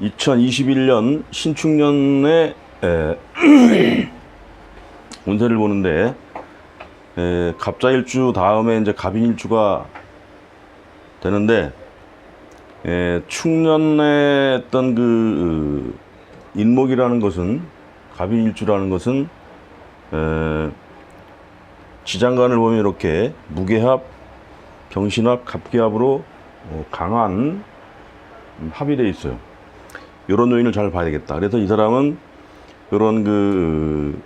2021년 신축년의 운세를 보는데, 갑자일주 다음에 이제 갑인일주가 되는데, 축년의 어떤 그 인목이라는 것은, 갑인일주라는 것은 지장간을 보면 이렇게 무게합, 경신합, 갑기합으로 강한 합이 되어 있어요. 이런 요인을 잘 봐야 되겠다. 그래서 이 사람은 이런 그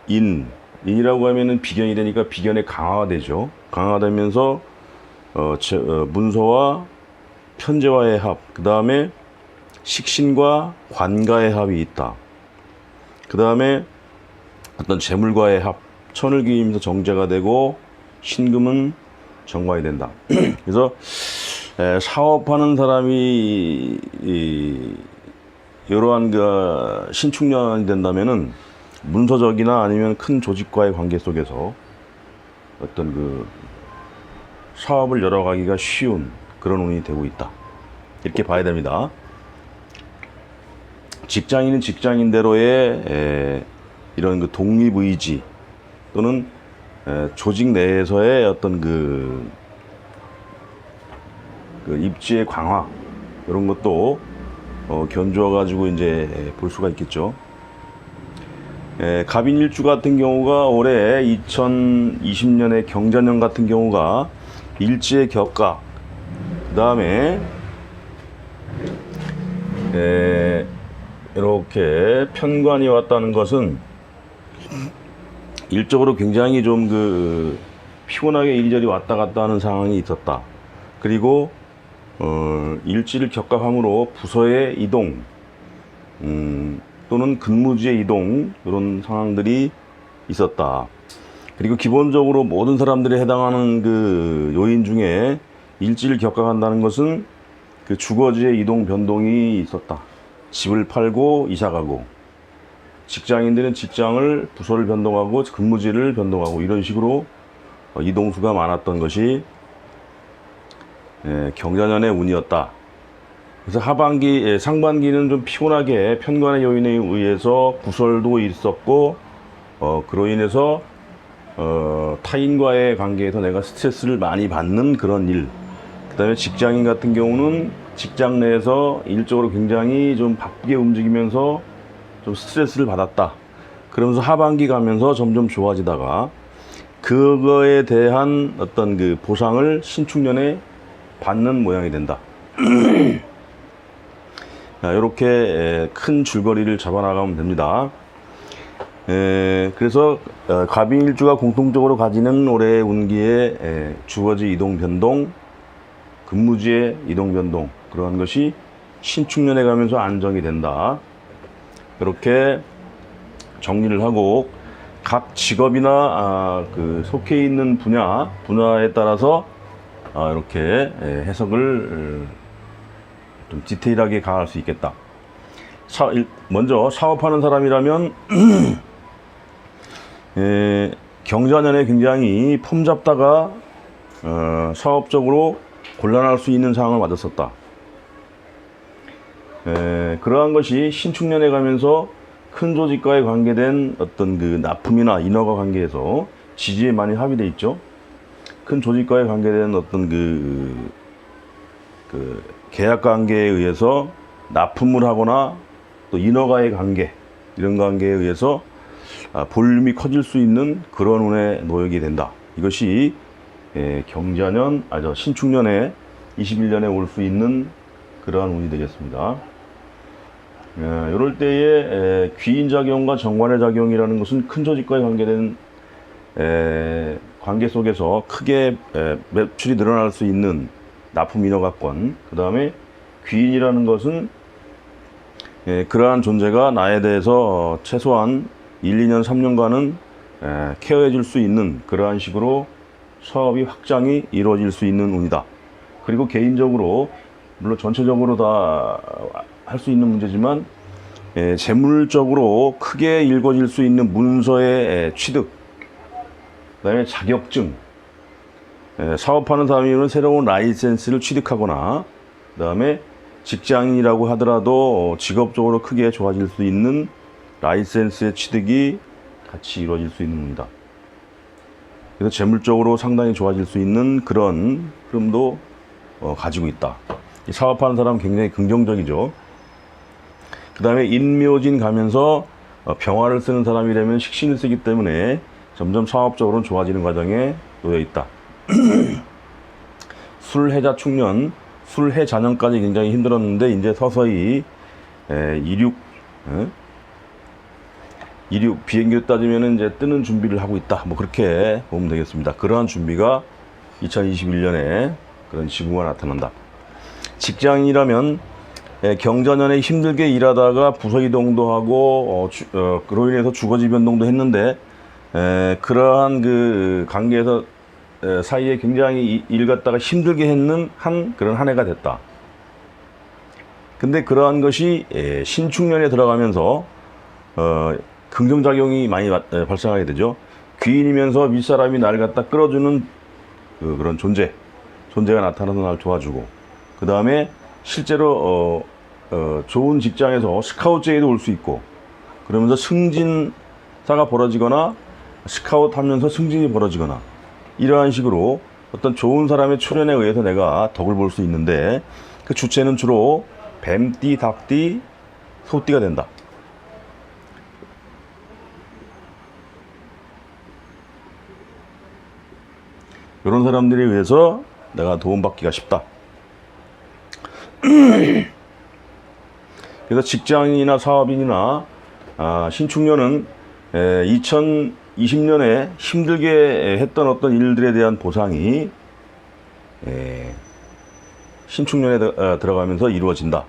인이라고 하면은 비견이 되니까 비견의 강화가 되죠. 강화가 되면서 문서와 편재와의 합, 그 다음에 식신과 관가의 합이 있다. 그 다음에 어떤 재물과의 합, 천을 기임에서 정제가 되고 신금은 정관이 된다. 그래서 사업하는 사람이 이러한 그 신축년이 된다면은 문서적이나 아니면 큰 조직과의 관계 속에서 어떤 그 사업을 열어가기가 쉬운 그런 운이 되고 있다. 이렇게 봐야 됩니다. 직장인은 직장인대로의 이런 그 독립의지 또는 조직 내에서의 어떤 그 입지의 강화 이런 것도 견주어 가지고 이제 볼 수가 있겠죠. 갑인일주 같은 경우가 올해 2020년의 경자년 같은 경우가 일지의 격각, 그 다음에 이렇게 편관이 왔다는 것은 일적으로 굉장히 좀 그 피곤하게 이리저리 왔다 갔다 하는 상황이 있었다. 그리고 일지를 격각함으로 부서의 이동 또는 근무지의 이동 이런 상황들이 있었다. 그리고 기본적으로 모든 사람들이 해당하는 그 요인 중에 일지를 격각한다는 것은 그 주거지의 이동 변동이 있었다. 집을 팔고 이사가고, 직장인들은 직장을 부서를 변동하고 근무지를 변동하고 이런 식으로 이동수가 많았던 것이 경자년의 운이었다. 그래서 상반기는 좀 피곤하게 편관의 요인에 의해서 구설도 있었고, 그로 인해서 타인과의 관계에서 내가 스트레스를 많이 받는 그런 일. 그 다음에 직장인 같은 경우는 직장 내에서 일적으로 굉장히 좀 바쁘게 움직이면서 좀 스트레스를 받았다. 그러면서 하반기 가면서 점점 좋아지다가 그거에 대한 어떤 그 보상을 신축년에 받는 모양이 된다. 이렇게 큰 줄거리를 잡아나가면 됩니다. 그래서 갑인일주가 공통적으로 가지는 올해의 운기의 주거지 이동 변동, 근무지의 이동 변동, 그러한 것이 신축년에 가면서 안정이 된다. 이렇게 정리를 하고 각 직업이나 그 속해 있는 분야에 따라서 이렇게 해석을 좀 디테일하게 가할 수 있겠다. 먼저 사업하는 사람이라면 경자년에 굉장히 폼 잡다가 사업적으로 곤란할 수 있는 상황을 맞았었다. 그러한 것이 신축년에 가면서 큰 조직과의 관계된 어떤 그 납품이나 인허가 관계에서 지지에 많이 합의되어 있죠. 큰 조직과의 관계된 어떤 그 계약 관계에 의해서 납품을 하거나 또 인허가의 관계, 이런 관계에 의해서 볼륨이 커질 수 있는 그런 운에 놓이게 된다. 이것이 신축년에 21년에 올 수 있는 그러한 운이 되겠습니다. 이럴 때에 귀인작용과 정관의 작용이라는 것은 큰 조직과의 관계된 관계 속에서 크게 매출이 늘어날 수 있는 납품 인허가권, 그 다음에 귀인이라는 것은 그러한 존재가 나에 대해서 최소한 1, 2년, 3년간은 케어해 줄 수 있는 그러한 식으로 사업이 확장이 이루어질 수 있는 운이다. 그리고 개인적으로 물론 전체적으로 다 할 수 있는 문제지만 재물적으로 크게 읽어질 수 있는 문서의 취득, 그 다음에 자격증, 사업하는 사람이면 새로운 라이센스를 취득하거나, 그 다음에 직장인이라고 하더라도 직업적으로 크게 좋아질 수 있는 라이센스의 취득이 같이 이루어질 수 있는 운이다. 그래서 재물적으로 상당히 좋아질 수 있는 그런 흐름도 가지고 있다. 사업하는 사람은 굉장히 긍정적이죠. 그 다음에 인묘진 가면서 병화를 쓰는 사람이라면 식신을 쓰기 때문에 점점 사업적으로는 좋아지는 과정에 놓여 있다. 술해자 축년, 술해자년까지 굉장히 힘들었는데 이제 서서히 이륙 비행기로 따지면 이제 뜨는 준비를 하고 있다. 뭐 그렇게 보면 되겠습니다. 그러한 준비가 2021년에 그런 징후가 나타난다. 직장인이라면 경자년에 힘들게 일하다가 부서 이동도 하고 그로 인해서 주거지 변동도 했는데 그러한 그 관계에서 사이에 굉장히 일 갖다가 힘들게 했는 그런 한 해가 됐다. 근데 그러한 것이 신축년에 들어가면서 긍정작용이 많이 발생하게 되죠. 귀인이면서 윗사람이 나를 갖다 끌어주는 그런 존재가 나타나서 나를 도와주고, 그 다음에 실제로 좋은 직장에서 스카우트제의도 올 수 있고, 그러면서 승진사가 벌어지거나 스카우트 하면서 승진이 벌어지거나, 이러한 식으로 어떤 좋은 사람의 출연에 의해서 내가 덕을 볼 수 있는데, 그 주체는 주로 뱀띠, 닭띠, 소띠가 된다. 이런 사람들에 의해서 내가 도움받기가 쉽다. 그래서 직장인이나 사업인이나 신축년은 2020년에 힘들게 했던 어떤 일들에 대한 보상이 신축년에 들어가면서 이루어진다.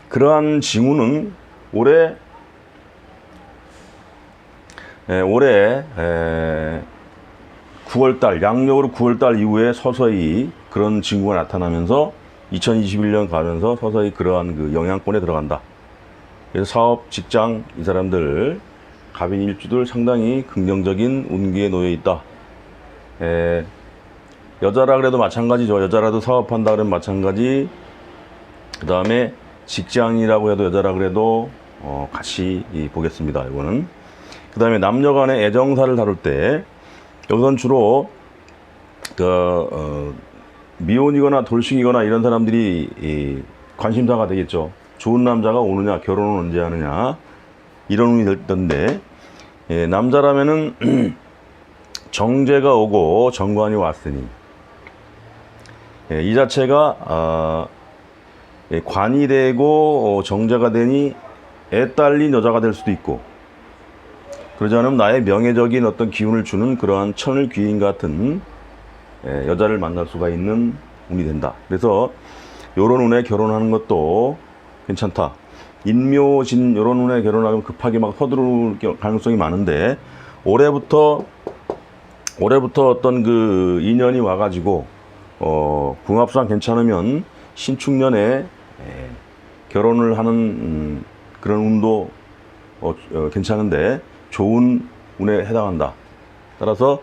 그러한 징후는 올해 9월달, 양력으로 9월달 이후에 서서히 그런 징후가 나타나면서 2021년 가면서 서서히 그러한 그 영향권에 들어간다. 그래서 사업, 직장, 이 사람들, 갑인 일주들 상당히 긍정적인 운기에 놓여 있다. 여자라 그래도 마찬가지죠. 여자라도 사업한다 그러면 마찬가지. 그 다음에 직장이라고 해도 여자라 그래도 같이 보겠습니다. 이거는. 그 다음에 남녀 간의 애정사를 다룰 때 여기선 주로 미혼이거나 돌싱이거나 이런 사람들이 관심사가 되겠죠. 좋은 남자가 오느냐, 결혼을 언제 하느냐, 이런 운이 될 텐데, 남자라면은 정제가 오고 정관이 왔으니 이 자체가 관이 되고 정제가 되니 애 딸린 여자가 될 수도 있고, 그러지 않으면 나의 명예적인 어떤 기운을 주는 그러한 천을 귀인 같은 여자를 만날 수가 있는 운이 된다. 그래서 요런 운에 결혼하는 것도 괜찮다. 인묘진 요런 운에 결혼하면 급하게 막 서두를 가능성이 많은데, 올해부터 어떤 그 인연이 와가지고 궁합상 괜찮으면 신축년에 결혼을 하는 그런 운도 괜찮은데 좋은 운에 해당한다. 따라서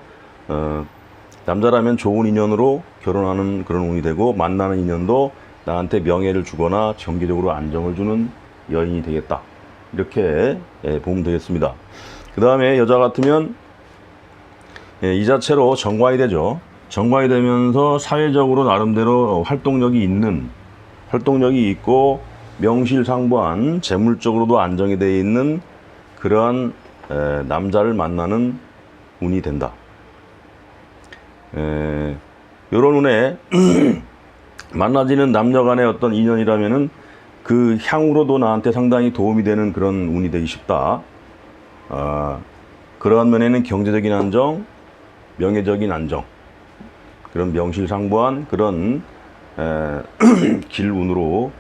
남자라면 좋은 인연으로 결혼하는 그런 운이 되고, 만나는 인연도 나한테 명예를 주거나 정기적으로 안정을 주는 여인이 되겠다. 이렇게 보면 되겠습니다. 그 다음에 여자 같으면 이 자체로 정관이 되죠. 정관이 되면서 사회적으로 나름대로 활동력이 있고 명실상부한 재물적으로도 안정이 되어 있는 그러한 남자를 만나는 운이 된다. 이런 운에 만나지는 남녀 간의 어떤 인연이라면은 그 향으로도 나한테 상당히 도움이 되는 그런 운이 되기 쉽다. 그러한 면에는 경제적인 안정, 명예적인 안정, 그런 명실상부한 그런 길운으로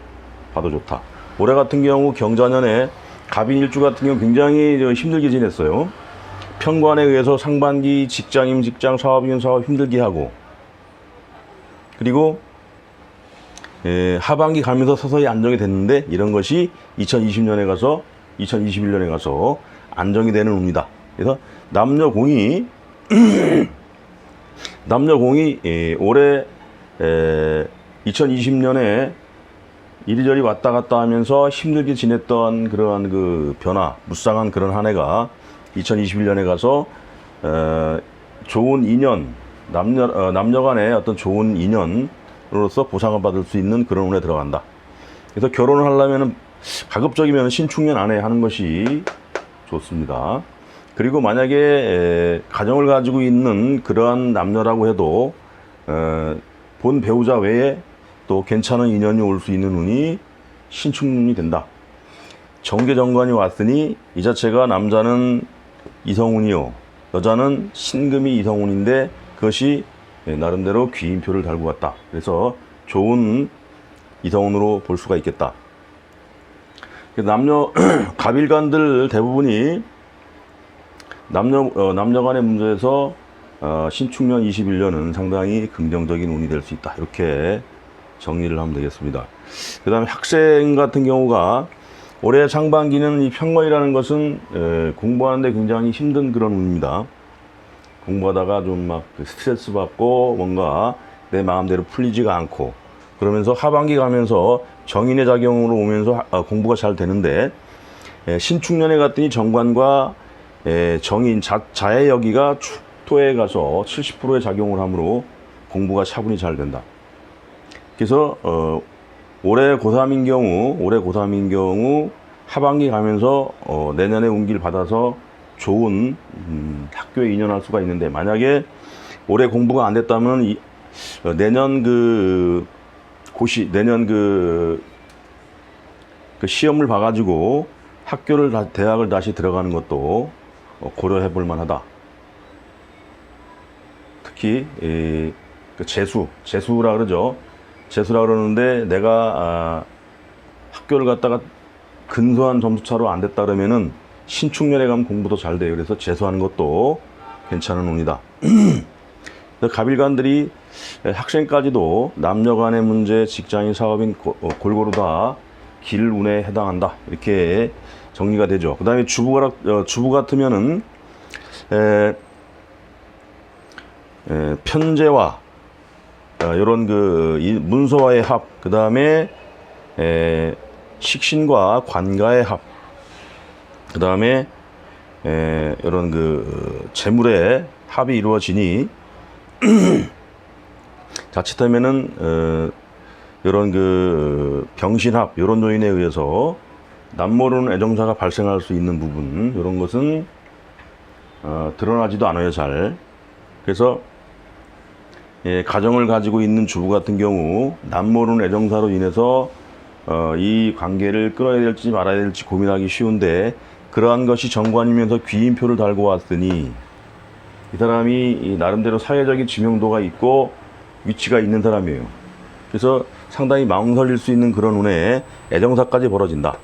봐도 좋다. 올해 같은 경우 경자년에 갑인 일주 같은 경우 굉장히 힘들게 지냈어요. 편관에 의해서 상반기 직장인 직장, 사업인 사업 힘들게 하고, 그리고 하반기 가면서 서서히 안정이 됐는데, 이런 것이 2021년에 가서 안정이 되는 운이다. 그래서 남녀공이 올해 2020년에 이리저리 왔다 갔다 하면서 힘들게 지냈던 그러한 그 변화, 무쌍한 그런 한 해가 2021년에 가서 좋은 인연, 남녀 간의 어떤 좋은 인연으로서 보상을 받을 수 있는 그런 운에 들어간다. 그래서 결혼을 하려면 가급적이면 신축년 안에 하는 것이 좋습니다. 그리고 만약에 가정을 가지고 있는 그러한 남녀라고 해도 본 배우자 외에 또 괜찮은 인연이 올 수 있는 운이 신축년이 된다. 정계정관이 왔으니 이 자체가 남자는 이성운이요, 여자는 신금이 이성운인데 그것이 나름대로 귀인표를 달고 갔다. 그래서 좋은 이성운으로 볼 수가 있겠다. 남녀 갑일간들 대부분이 남녀 간의 문제에서 신축년 21년은 상당히 긍정적인 운이 될 수 있다. 이렇게 정리를 하면 되겠습니다. 그 다음에 학생 같은 경우가 올해 상반기는 이 평건이라는 것은 공부하는데 굉장히 힘든 그런 운입니다. 공부하다가 좀 막 스트레스 받고 뭔가 내 마음대로 풀리지가 않고 그러면서 하반기 가면서 정인의 작용으로 오면서 공부가 잘 되는데 신축년에 갔더니 정관과 정인 자의 여기가 축토에 가서 70%의 작용을 하므로 공부가 차분히 잘 된다. 그래서 올해 고3인 경우 하반기 가면서 내년에 운기를 받아서 좋은 학교에 인연할 수가 있는데, 만약에 올해 공부가 안 됐다면 내년 내년 그 시험을 봐가지고 대학을 다시 들어가는 것도 고려해 볼 만하다. 특히 그 재수라 그러죠. 재수라 그러는데 내가 학교를 갔다가 근소한 점수차로 안 됐다 그러면은 신축년에 가면 공부도 잘 돼요. 그래서 재수하는 것도 괜찮은 운이다. 갑일간들이 학생까지도 남녀 간의 문제, 직장인, 사업인 골고루 다 길 운에 해당한다. 이렇게 정리가 되죠. 그 다음에 주부 같으면은 편제와 이런 문서와의 합, 그 다음에 식신과 관가의 합, 그 다음에 이런 재물의 합이 이루어지니 자칫하면은 이런 병신합, 이런 요인에 의해서 남모르는 애정사가 발생할 수 있는 부분, 이런 것은 드러나지도 않아요, 잘. 그래서 가정을 가지고 있는 주부 같은 경우 남모르는 애정사로 인해서 이 관계를 끊어야 될지 말아야 될지 고민하기 쉬운데, 그러한 것이 정관이면서 귀인표를 달고 왔으니 이 사람이 나름대로 사회적인 지명도가 있고 위치가 있는 사람이에요. 그래서 상당히 망설일 수 있는 그런 운에 애정사까지 벌어진다.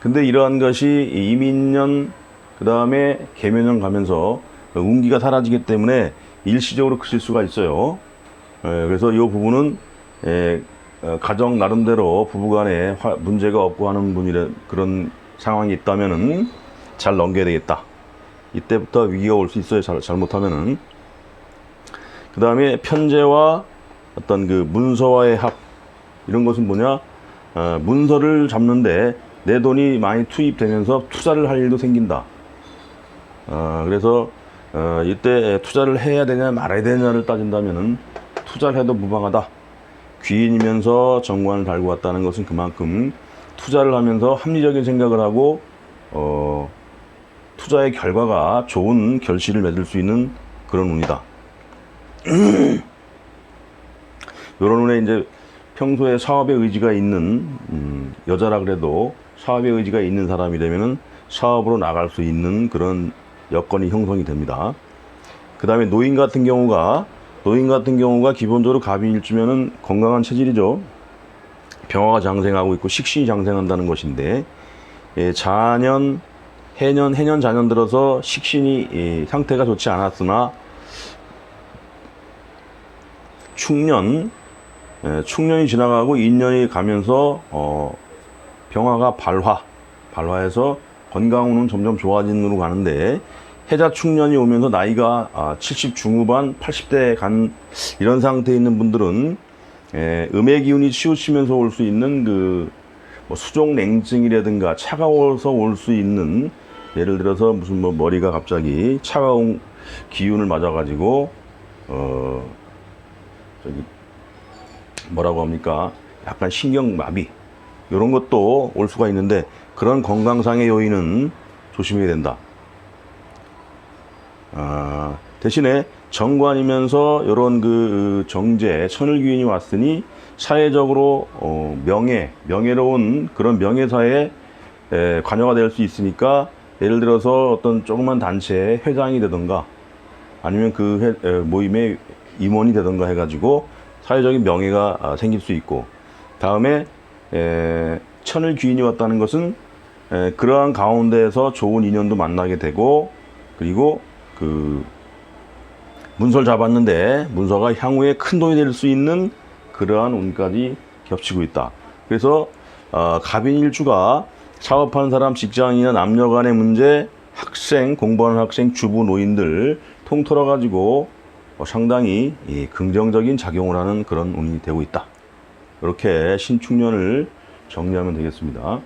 근데 이러한 것이 이민년, 그 다음에 계묘년 가면서 운기가 사라지기 때문에 일시적으로 그칠 수가 있어요. 그래서 이 부분은 가정 나름대로 부부간에 문제가 없고 하는 그런 상황이 있다면은 잘 넘겨야 되겠다. 이때부터 위기가 올 수 있어요. 잘못하면은. 그 다음에 편제와 어떤 문서와의 합, 이런 것은 뭐냐? 문서를 잡는데 내 돈이 많이 투입되면서 투자를 할 일도 생긴다. 그래서 이때 투자를 해야 되냐 말아야 되냐를 따진다면은 투자를 해도 무방하다. 귀인이면서 정관을 달고 왔다는 것은 그만큼 투자를 하면서 합리적인 생각을 하고 투자의 결과가 좋은 결실을 맺을 수 있는 그런 운이다. 이런 운에 이제 평소에 사업에 의지가 있는 여자라 그래도 사업에 의지가 있는 사람이 되면은 사업으로 나갈 수 있는 그런 여건이 형성이 됩니다. 그 다음에 노인 같은 경우가 기본적으로 갑인일주면은 건강한 체질이죠. 병화가 장생하고 있고 식신이 장생한다는 것인데, 해년 자년 들어서 식신이 상태가 좋지 않았으나 축년이 지나가고 인년이 가면서 병화가 발화해서 건강운은 점점 좋아지는 으로 가는데, 해자 축년이 오면서 나이가 70 중후반 80대 간 이런 상태에 있는 분들은 음의 기운이 치우치면서 올 수 있는 뭐 수족 냉증이라든가 차가워서 올 수 있는, 예를 들어서 무슨 뭐 머리가 갑자기 차가운 기운을 맞아가지고 저기 뭐라고 합니까? 약간 신경마비 이런 것도 올 수가 있는데, 그런 건강상의 요인은 조심해야 된다. 대신에 정관이면서 이런 정제, 천을귀인이 왔으니 사회적으로 명예로운 그런 명예사에 관여가 될 수 있으니까, 예를 들어서 어떤 조그만 단체의 회장이 되던가 아니면 모임의 임원이 되던가 해가지고 사회적인 명예가 생길 수 있고, 다음에 천을귀인이 왔다는 것은 그러한 가운데에서 좋은 인연도 만나게 되고, 그리고 문서를 잡았는데 문서가 향후에 큰 돈이 될 수 있는 그러한 운까지 겹치고 있다. 그래서 갑인일주가 사업하는 사람, 직장인이나 남녀 간의 문제, 학생, 공부하는 학생, 주부, 노인들 통틀어 가지고 상당히 긍정적인 작용을 하는 그런 운이 되고 있다. 이렇게 신축년을 정리하면 되겠습니다.